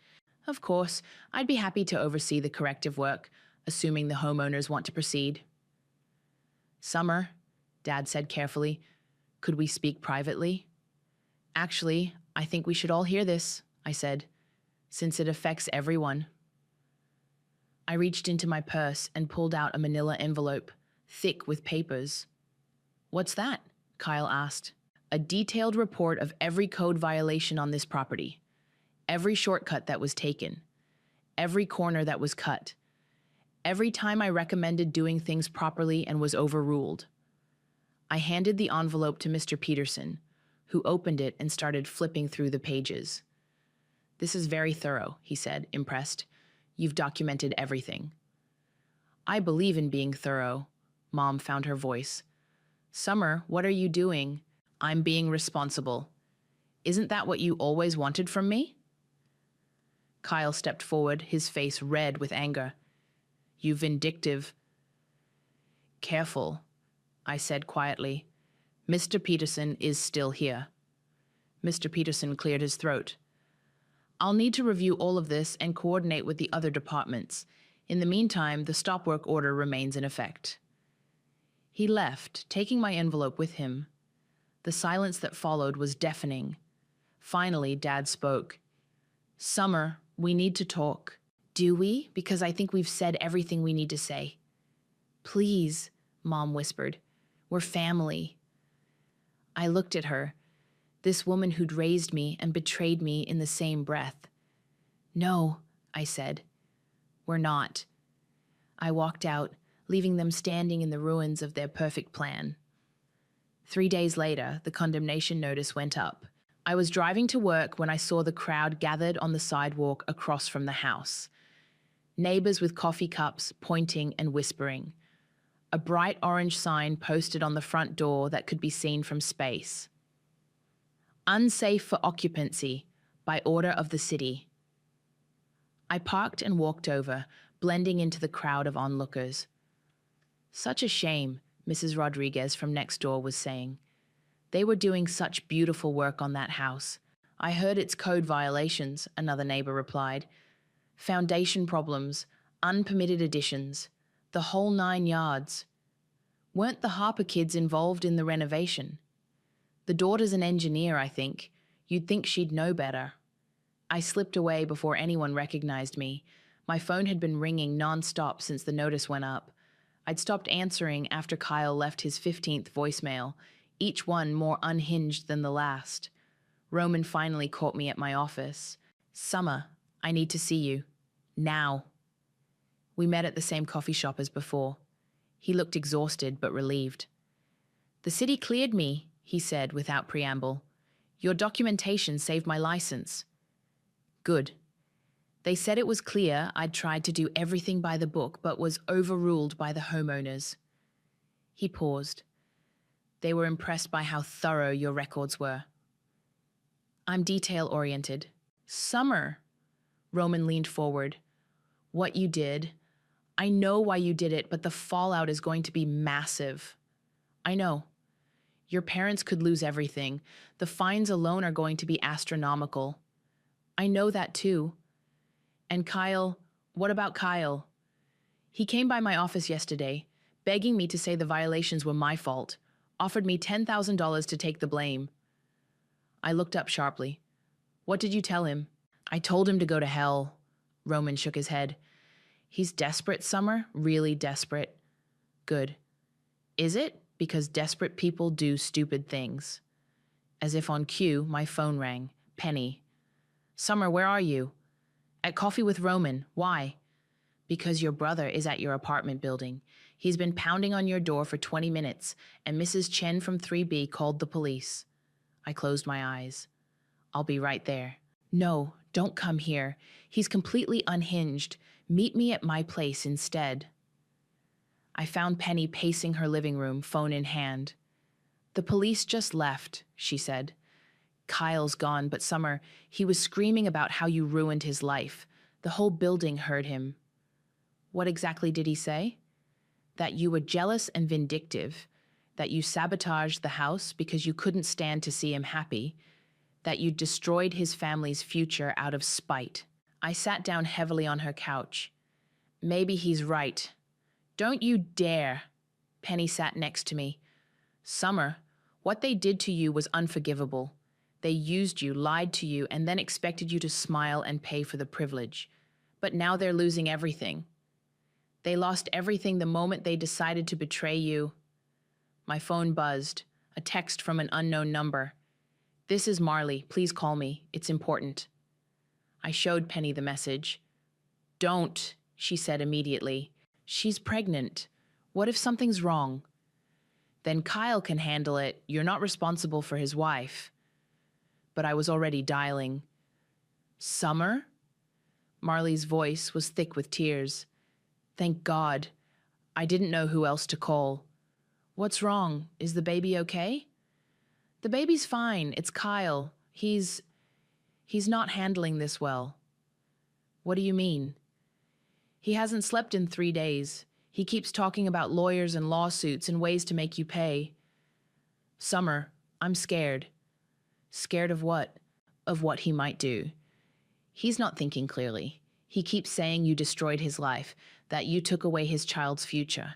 Of course, I'd be happy to oversee the corrective work, assuming the homeowners want to proceed. Summer, Dad said carefully, could we speak privately? Actually, I think we should all hear this, I said, since it affects everyone. I reached into my purse and pulled out a manila envelope, thick with papers. What's that? Kyle asked. A detailed report of every code violation on this property. Every shortcut that was taken. Every corner that was cut. Every time I recommended doing things properly and was overruled. I handed the envelope to Mr. Peterson, who opened it and started flipping through the pages. This is very thorough, he said, impressed. You've documented everything. I believe in being thorough. Mom found her voice. Summer, what are you doing? I'm being responsible. Isn't that what you always wanted from me? Kyle stepped forward, his face red with anger. You vindictive. Careful, I said quietly. Mr. Peterson is still here. Mr. Peterson cleared his throat. I'll need to review all of this and coordinate with the other departments. In the meantime, the stop work order remains in effect. He left, taking my envelope with him. The silence that followed was deafening. Finally, Dad spoke. Summer, we need to talk. Do we? Because I think we've said everything we need to say. Please, Mom whispered. We're family. I looked at her, this woman who'd raised me and betrayed me in the same breath. No, I said. We're not. I walked out, leaving them standing in the ruins of their perfect plan. 3 days later, the condemnation notice went up. I was driving to work when I saw the crowd gathered on the sidewalk across from the house. Neighbors with coffee cups pointing and whispering. A bright orange sign posted on the front door that could be seen from space. Unsafe for occupancy, by order of the city. I parked and walked over, blending into the crowd of onlookers. Such a shame, Mrs. Rodriguez from next door was saying. They were doing such beautiful work on that house. I heard it's code violations, another neighbor replied. Foundation problems, unpermitted additions, the whole 9 yards. Weren't the Harper kids involved in the renovation? The daughter's an engineer, I think. You'd think she'd know better. I slipped away before anyone recognized me. My phone had been ringing non-stop since the notice went up. I'd stopped answering after Kyle left his 15th voicemail, each one more unhinged than the last. Roman finally caught me at my office. Summer, I need to see you. Now. We met at the same coffee shop as before. He looked exhausted but relieved. The city cleared me, he said without preamble. Your documentation saved my license. Good. They said it was clear I'd tried to do everything by the book but was overruled by the homeowners. He paused. They were impressed by how thorough your records were. I'm detail-oriented. Summer. Roman leaned forward. What you did. I know why you did it, but the fallout is going to be massive. I know. Your parents could lose everything. The fines alone are going to be astronomical. I know that too. And Kyle, what about Kyle? He came by my office yesterday, begging me to say the violations were my fault, offered me $10,000 to take the blame. I looked up sharply. What did you tell him? I told him to go to hell. Roman shook his head. He's desperate, Summer, really desperate. Good. Is it? Because desperate people do stupid things. As if on cue, my phone rang. Penny. Summer, where are you? At coffee with Roman. Why? Because your brother is at your apartment building. He's been pounding on your door for 20 minutes, and Mrs. Chen from 3B called the police. I closed my eyes. I'll be right there. No, don't come here. He's completely unhinged. Meet me at my place instead. I found Penny pacing her living room, phone in hand. The police just left, she said. Kyle's gone, but Summer, he was screaming about how you ruined his life. The whole building heard him. What exactly did he say? That you were jealous and vindictive, that you sabotaged the house because you couldn't stand to see him happy, that you destroyed his family's future out of spite. I sat down heavily on her couch. Maybe he's right. Don't you dare. Penny sat next to me. Summer, what they did to you was unforgivable. They used you, lied to you, and then expected you to smile and pay for the privilege. But now they're losing everything. They lost everything the moment they decided to betray you. My phone buzzed, a text from an unknown number. This is Marley. Please call me. It's important. I showed Penny the message. Don't, she said immediately. She's pregnant. What if something's wrong? Then Kyle can handle it. You're not responsible for his wife. But I was already dialing. Summer? Marley's voice was thick with tears. Thank God. I didn't know who else to call. What's wrong? Is the baby okay? The baby's fine. It's Kyle. He's not handling this well. What do you mean? He hasn't slept in 3 days. He keeps talking about lawyers and lawsuits and ways to make you pay. Summer, I'm scared. Scared of what? Of what he might do. He's not thinking clearly. He keeps saying you destroyed his life, that you took away his child's future.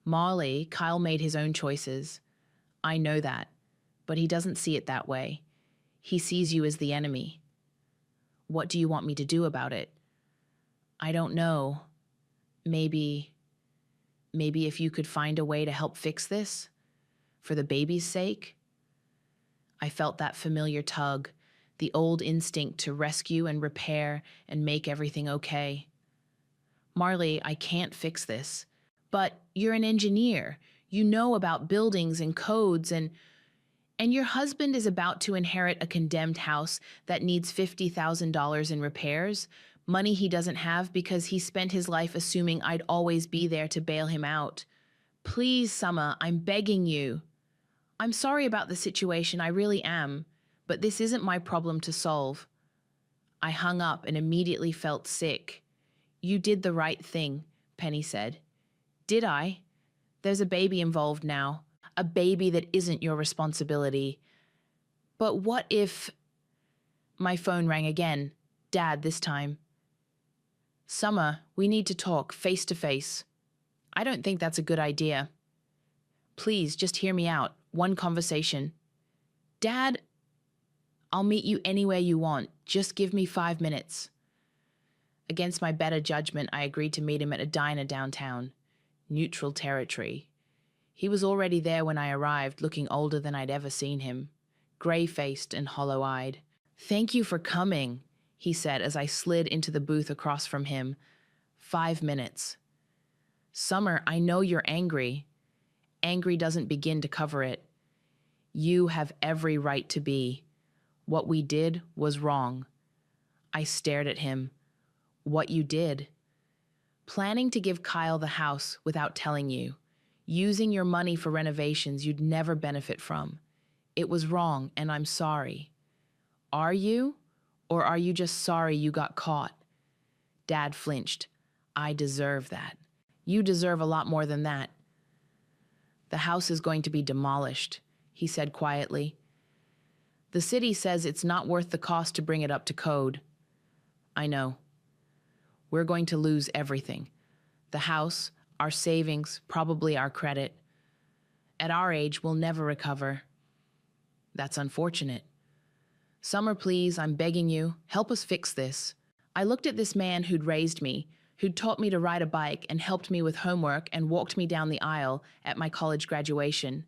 Marley, Kyle made his own choices. I know that, but he doesn't see it that way. He sees you as the enemy. What do you want me to do about it? I don't know. Maybe, maybe if you could find a way to help fix this, for the baby's sake? I felt that familiar tug, the old instinct to rescue and repair and make everything okay. Marley, I can't fix this. But you're an engineer. You know about buildings and codes and your husband is about to inherit a condemned house that needs $50,000 in repairs, money he doesn't have because he spent his life assuming I'd always be there to bail him out. Please, Summer, I'm begging you. I'm sorry about the situation, I really am, but this isn't my problem to solve. I hung up and immediately felt sick. You did the right thing, Penny said. Did I? There's a baby involved now, a baby that isn't your responsibility. But what if... My phone rang again. Dad this time. Summer, we need to talk face to face. I don't think that's a good idea. Please, just hear me out. One conversation. Dad, I'll meet you anywhere you want. Just give me 5 minutes. Against my better judgment, I agreed to meet him at a diner downtown. Neutral territory. He was already there when I arrived, looking older than I'd ever seen him, gray-faced and hollow-eyed. Thank you for coming, he said as I slid into the booth across from him. 5 minutes. Summer, I know you're angry. Angry doesn't begin to cover it. You have every right to be. What we did was wrong. I stared at him. What you did? Planning to give Kyle the house without telling you. Using your money for renovations you'd never benefit from. It was wrong, and I'm sorry. Are you? Or are you just sorry you got caught? Dad flinched. I deserve that. You deserve a lot more than that. The house is going to be demolished, he said quietly. The city says it's not worth the cost to bring it up to code. I know. We're going to lose everything. The house, our savings, probably our credit. At our age, we'll never recover. That's unfortunate. Summer, please, I'm begging you, help us fix this. I looked at this man who'd raised me, who'd taught me to ride a bike and helped me with homework and walked me down the aisle at my college graduation,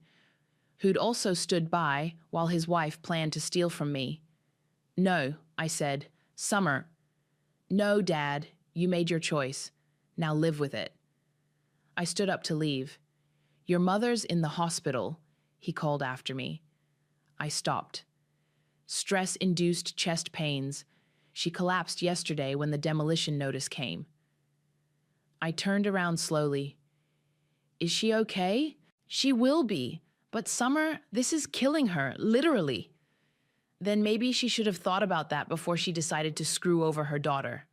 who'd also stood by while his wife planned to steal from me. No, I said. Summer. No, Dad, you made your choice. Now live with it. I stood up to leave. Your mother's in the hospital, he called after me. I stopped. Stress-induced chest pains. She collapsed yesterday when the demolition notice came. I turned around slowly. Is she okay? She will be. But Summer, this is killing her, literally. Then maybe she should have thought about that before she decided to screw over her daughter.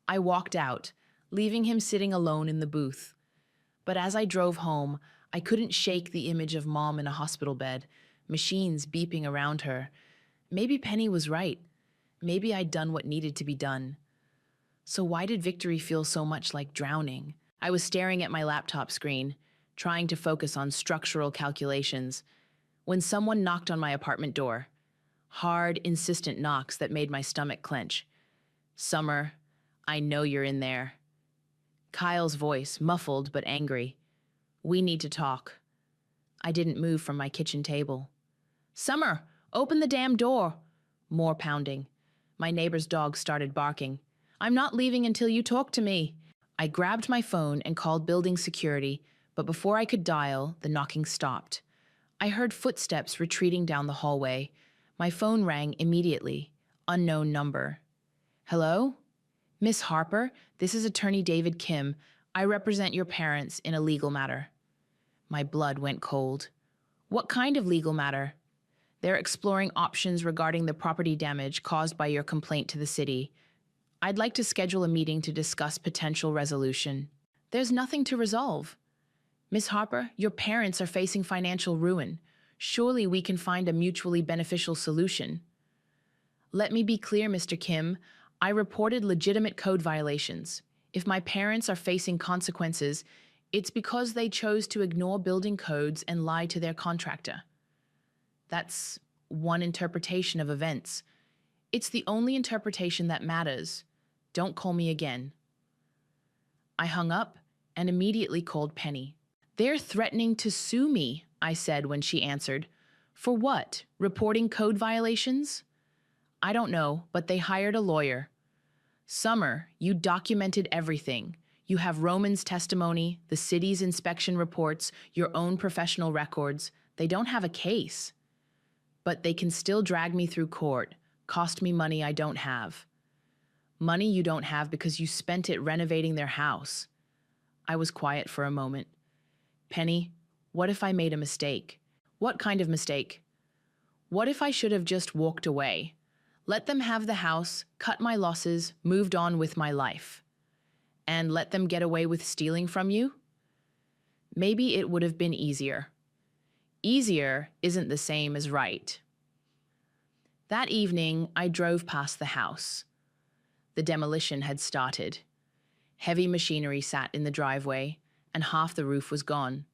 I walked out, leaving him sitting alone in the booth. But as I drove home, I couldn't shake the image of Mom in a hospital bed, machines beeping around her. Maybe Penny was right. Maybe I'd done what needed to be done. So why did victory feel so much like drowning? I was staring at my laptop screen, trying to focus on structural calculations, when someone knocked on my apartment door. Hard, insistent knocks that made my stomach clench. Summer, I know you're in there. Kyle's voice, muffled but angry. We need to talk. I didn't move from my kitchen table. Summer, open the damn door. More pounding. My neighbor's dog started barking. I'm not leaving until you talk to me. I grabbed my phone and called building security, but before I could dial, the knocking stopped. I heard footsteps retreating down the hallway. My phone rang immediately. Unknown number. Hello? Miss Harper, this is Attorney David Kim. I represent your parents in a legal matter. My blood went cold. What kind of legal matter? They're exploring options regarding the property damage caused by your complaint to the city. I'd like to schedule a meeting to discuss potential resolution. There's nothing to resolve. Miss Harper, your parents are facing financial ruin. Surely we can find a mutually beneficial solution. Let me be clear, Mr. Kim. I reported legitimate code violations. If my parents are facing consequences, it's because they chose to ignore building codes and lie to their contractor. That's one interpretation of events. It's the only interpretation that matters. Don't call me again." I hung up and immediately called Penny. "They're threatening to sue me," I said when she answered. "For what? Reporting code violations?" "I don't know, but they hired a lawyer." "Summer, you documented everything. You have Roman's testimony, the city's inspection reports, your own professional records. They don't have a case. But they can still drag me through court, cost me money I don't have. Money you don't have because you spent it renovating their house." I was quiet for a moment. "Penny, what if I made a mistake?" "What kind of mistake?" "What if I should have just walked away? Let them have the house, cut my losses, moved on with my life. And let them get away with stealing from you? Maybe it would have been easier. Easier isn't the same as right." That evening, I drove past the house. The demolition had started. Heavy machinery sat in the driveway, and half the roof was gone.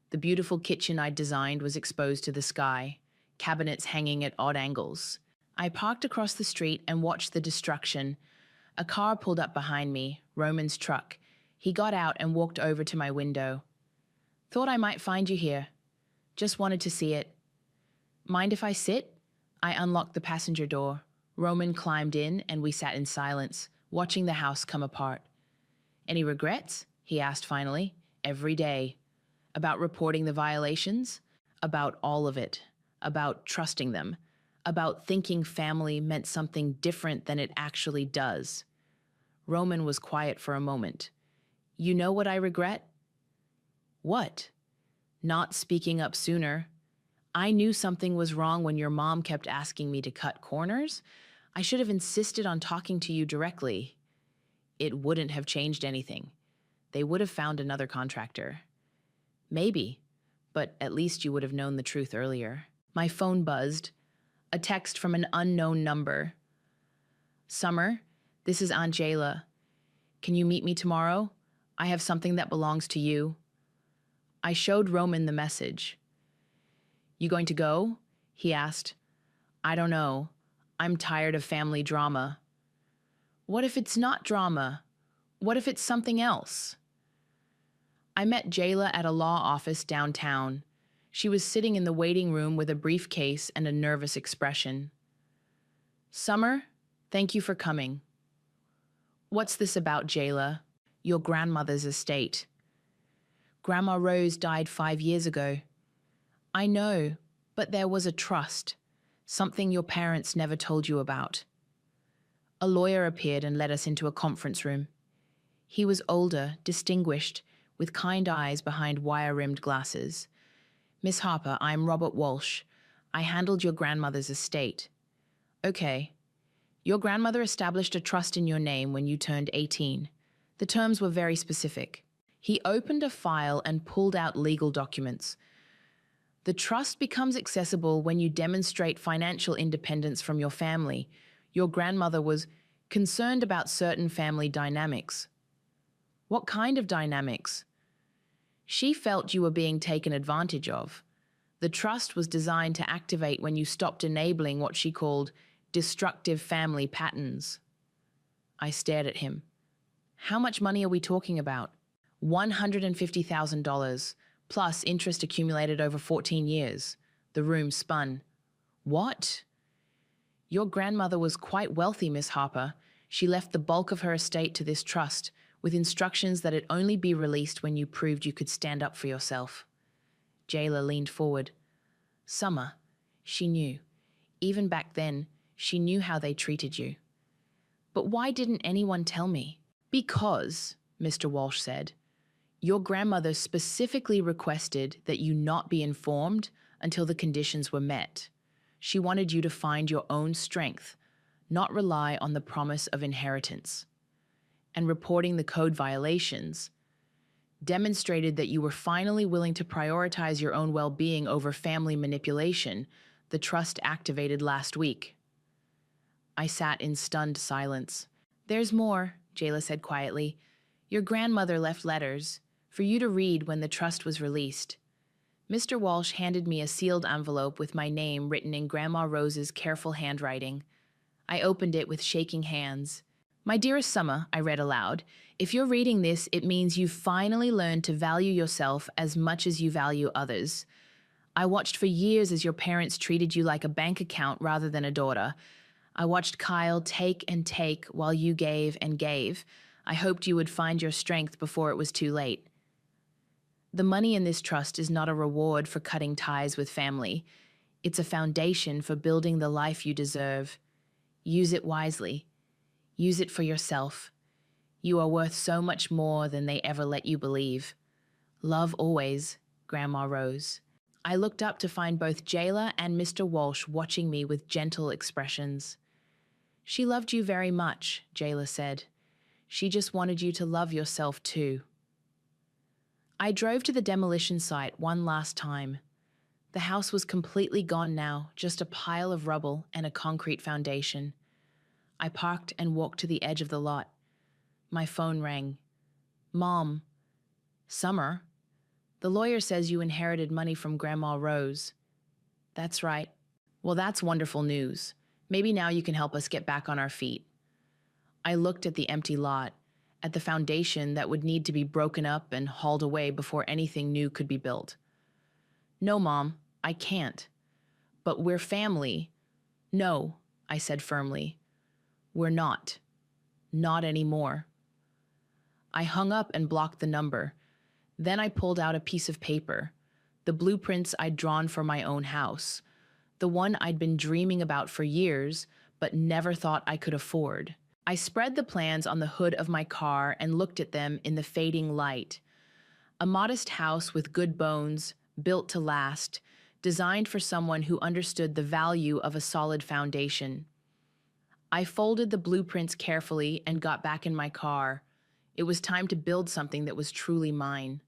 The beautiful kitchen I'd designed was exposed to the sky, cabinets hanging at odd angles. I parked across the street and watched the destruction. A car pulled up behind me, Roman's truck. He got out and walked over to my window. "Thought I might find you here. Just wanted to see it." "Mind if I sit?" I unlocked the passenger door. Roman climbed in and we sat in silence, watching the house come apart. "Any regrets?" he asked finally. "Every day." About reporting the violations? About all of it. About trusting them. About thinking family meant something different than it actually does. Roman was quiet for a moment. "You know what I regret?" "What?" "Not speaking up sooner. I knew something was wrong when your mom kept asking me to cut corners. I should have insisted on talking to you directly. It wouldn't have changed anything. They would have found another contractor." "Maybe, but at least you would have known the truth earlier." My phone buzzed. A text from an unknown number. "Summer, this is Aunt Jayla. Can you meet me tomorrow? I have something that belongs to you." I showed Roman the message. "You going to go?" he asked. "I don't know. I'm tired of family drama." "What if it's not drama? What if it's something else?" I met Jayla at a law office downtown. She was sitting in the waiting room with a briefcase and a nervous expression. "Summer, thank you for coming." "What's this about, Jayla?" "Your grandmother's estate." "Grandma Rose died 5 years ago." "I know, but there was a trust. Something your parents never told you about." A lawyer appeared and led us into a conference room. He was older, distinguished, with kind eyes behind wire-rimmed glasses. "Miss Harper, I'm Robert Walsh. I handled your grandmother's estate." "Okay. Your grandmother established a trust in your name when you turned 18. The terms were very specific." He opened a file and pulled out legal documents. "The trust becomes accessible when you demonstrate financial independence from your family. Your grandmother was concerned about certain family dynamics." "What kind of dynamics?" "She felt you were being taken advantage of. The trust was designed to activate when you stopped enabling what she called destructive family patterns." I stared at him. "How much money are we talking about?" $150,000, plus interest accumulated over 14 years. The room spun. "What?" "Your grandmother was quite wealthy, Miss Harper. She left the bulk of her estate to this trust, with instructions that it only be released when you proved you could stand up for yourself." Jayla leaned forward. "Summer, she knew. Even back then, she knew how they treated you." "But why didn't anyone tell me?" "Because," Mr. Walsh said, "your grandmother specifically requested that you not be informed until the conditions were met. She wanted you to find your own strength, not rely on the promise of inheritance." And reporting the code violations demonstrated that you were finally willing to prioritize your own well-being over family manipulation, the trust activated last week. I sat in stunned silence. "There's more," Jayla said quietly. "Your grandmother left letters for you to read when the trust was released." Mr. Walsh handed me a sealed envelope with my name written in Grandma Rose's careful handwriting. I opened it with shaking hands. My dearest Summer, I read aloud, if you're reading this, it means you've finally learned to value yourself as much as you value others. I watched for years as your parents treated you like a bank account rather than a daughter. I watched Kyle take and take while you gave and gave. I hoped you would find your strength before it was too late. The money in this trust is not a reward for cutting ties with family. It's a foundation for building the life you deserve. Use it wisely. Use it for yourself. You are worth so much more than they ever let you believe. Love always, Grandma Rose. I looked up to find both Jayla and Mr. Walsh watching me with gentle expressions. She loved you very much, Jayla said. She just wanted you to love yourself too. I drove to the demolition site one last time. The house was completely gone now, just a pile of rubble and a concrete foundation. I parked and walked to the edge of the lot. My phone rang. Mom. Summer. The lawyer says you inherited money from Grandma Rose. That's right. Well, that's wonderful news. Maybe now you can help us get back on our feet. I looked at the empty lot, at the foundation that would need to be broken up and hauled away before anything new could be built. No, Mom, I can't. But we're family. No, I said firmly. We're not. Not anymore. I hung up and blocked the number. Then I pulled out a piece of paper, the blueprints I'd drawn for my own house, the one I'd been dreaming about for years, but never thought I could afford. I spread the plans on the hood of my car and looked at them in the fading light. A modest house with good bones, built to last, designed for someone who understood the value of a solid foundation. I folded the blueprints carefully and got back in my car. It was time to build something that was truly mine.